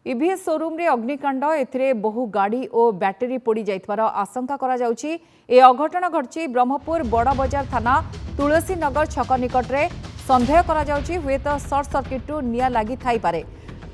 EVS showroom रे अग्निकांड एथिरे बहु गाड़ी और बैटेरी पोड़ी जाइतबार आशंका करा जाउची। ए अघटन घटची ब्रह्मपुर बड़ बजार थाना तुलसी नगर छक निकट रे संदेह करा जाउची हुए तो सर्ट सर्किट निया लगी थाई पारे।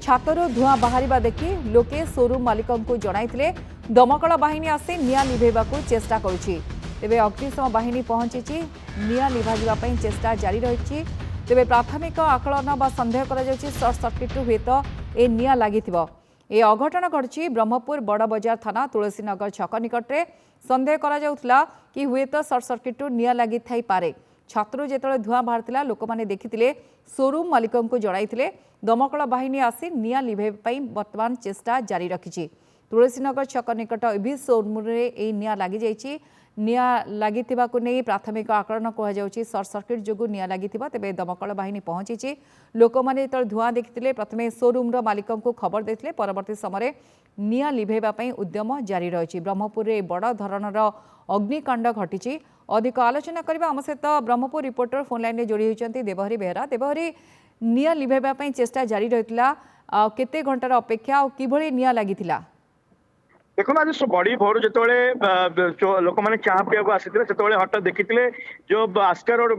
छातरू धुआं बाहरिबा देखि लोके शोरूम मालिकंकु जणाइथिले। दमकल बाहिनी आसी निया लिभेबाकू चेष्टा करुची। तेबे अग्निशम बाहिनी पहुंची निया लिभाजिबा पई चेष्टा जारी रहिछि। तेबे प्राथमिक आकलन बा संदेह करा जाउची सर्ट सर्किट हुए तो ए निया लागिथिबो। ए अघटन घटची ब्रह्मपुर बड़ बजार थाना तुलसी नगर छक निकट रे संदेह करा जाउथला कि हुए तो सर्ट सर्किट निया लागि थाई पारे। छात्रु जेतळे धुआं बाहरतिला लोक माने देखिथिले, शोरूम मालिकंकु जणाइथिले। दमकल बाहिनी आसी निया लिभेब पई वर्तमान चेष्टा जारी रखिछि। तुलसीनगर छक निकट इभी शोरूम रे ए निया लागि जाइछि। निया लागिथिबाकु नै प्राथमिक आकलन कहा जाउछि सर्ट सर्किट जोगु निया लागिथिबा। तेबे दमकल बाहिनी पहुंची लोक माने जेतळे धुआं देखिथिले प्रथमे शोरूम रो मालिकंकु खबर देथिले। परवर्ती समय निया लिभेबा पई उद्यम जारी रहिछि। ब्रह्मपुर रे बड़ धरणर अग्निकांड घटिछि। अधिक आलोचना करबा आम सहित ब्रह्मपुर रिपोर्टर फोन लाइन रे जोड़ी होइचंती देवहरी बेहरा। देवहरी, निया लिभेबा पई चेष्टा जारी रहितला, केते घंटार अपेक्षा और किभଳି निया लागिथिला? देखो आज बड़ी भोर जो लोक मैंने चाह पीवा आसी हठात देखी जो आस्का रोड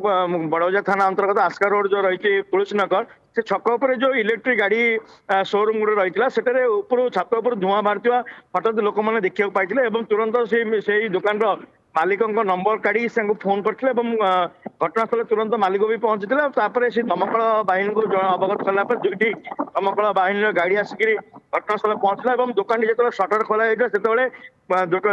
बड़ौजा थाना अंतर्गत आस्का रोड जो रही तुलसी नगर से छक उपर जो इलेक्ट्रिक गाड़ी शोरूम गुड़ रही से ऊपर छात उपर धुआं बाहर हठात लोक मैंने देखा पाई तुरंत से दुकान मालिक नंबर काढ़ी फोन करते घटनास्थल तुरंत मालिक भी पहुंची से दमकल बाहिनी को अवगत कलापर दुईटी दमकल बाहिनी गाड़ी आसिक घटनास्थल पहुंचला दुकान जो सटर खोला से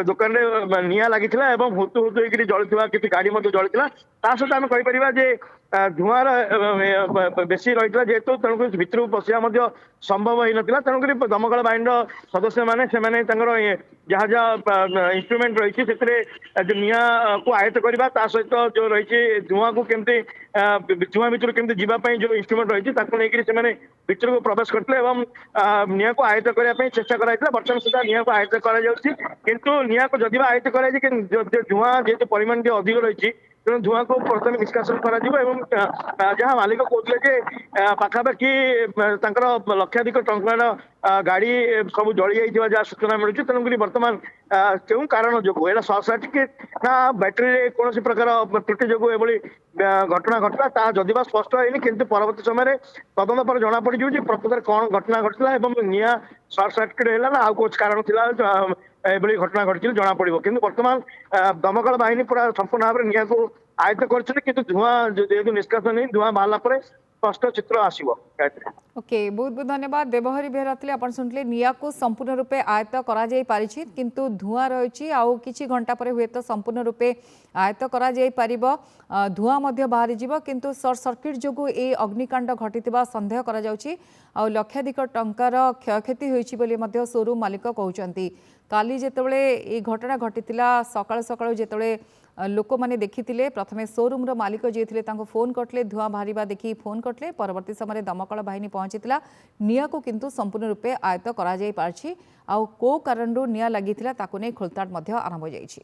दुकान में निया लगी हुतु हुतु होकर जलुवा किसी गाड़ी जलुला सहित आम कहीपर धुआर बेसी रही जेहेतु तेणुक भितर पशिया संभव हो ना तेणुक दमकल बाहिनी सदस्य मैंने जहाँ जहाँ इंस्ट्रूमेंट रही जो निया को आयत्त करवा सहित जो रही धुआं को केमती धुआं भितर केमती जीवाई जो इंस्ट्रूमेंट रही से भितर को प्रवेश करते निया को आयत्त करने चेष्टा कराई बर्तमान सुधा निया को आयत्त किंतु निया को जदि आयत्त कर धुआं जेहतु परिमाण अधिक रही तेणु धुआं को प्रथम निष्कासन जहाँ मालिक कहते पाखापाखि लक्षाधिक टंकार गाड़ी सब जली जाइए जहाँ सूचना मिलूँ तेणुक बर्तमान क्यों कारण जो सर्ट सर्किट ना बैटेरी कौन प्रकार त्रुटि जो घटना घटला ता जदिबा स्पष्ट है किंतु परवर्ती समय तदंत पर जना पड़ जाऊँ प्रकृत कौन घटना घटला निया सर्ट सर्किट है ना आउ कुछ कारण था एभली घटना घटी जना पड़ो कि बर्तमान दमकल बाहिनी पूरा संपूर्ण भाव में निया को आयत्त कर धुआं जेहतु निष्कासन नहीं धुआं बाहर स्पष्ट चित्र आसो। ओके, बहुत बहुत धन्यवाद। देवहरी बेहरा थे आप शुणिले निया को संपूर्ण रूपे आयत्त करा जाई पारिछि किंतु धुआं रही आउ किछि घंटा पर हुए तो संपूर्ण रूपे आयत्त करा जाई परिबो। धुआं मध्य बाहरी जीवो किंतु सर्ट सर्किट जोगु ए अग्निकांड घटितिबा संदेह करा जाउछि। आउ लक्षाधिक टंकार क्षयक्षति होइछि बोली मध्य शोरूम मालिक कहउचंती। काली जेतेबेले ए घटना घटितिला सकाळ सकाळ जेतेबेले लोक माने देखिथिले प्रथमे शोरूम रो मालिक जे थिले तांको फोन करतले धुआं बाहरिबा देखि फोन करतले परवर्ती समय दमकल बाहिनी पहुंचीतिला निया को किंतु संपूर्ण रूपे आयत्त करा जाई पारछि। आउ को कारणरू निया लागिथिला ताको नै खोलताड मध्य आरंभ हो जाइछि।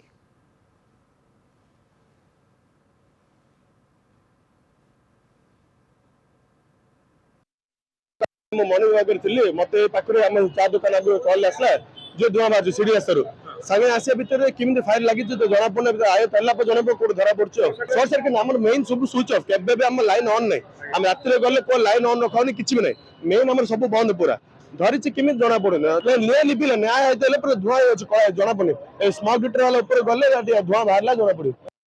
मो मन विभाग करथिले मते पाखरे हम चा दुकान आगु कॉल आसला जो धुआं बाजू सीडी आसरो संगे आसिया भितर किमिति फायर लागि जो जना पड़ने आय तल्ला पर जने को धरा पड़छ सर्ट सर्किट हमर मेन सब स्विच ऑफ केबे बे हम लाइन ऑन नै हम रात्रि गले को लाइन ऑन रखाउनी किछि भी नै मेन हमर सब बंद पूरा धरिछि किमिति जना पड़ने ले लिपिले न्याय आइतले पर धुआं जना पड़ने स्मार्ट मीटर वाला ऊपर गले धुआं बाहरला जना पड़े।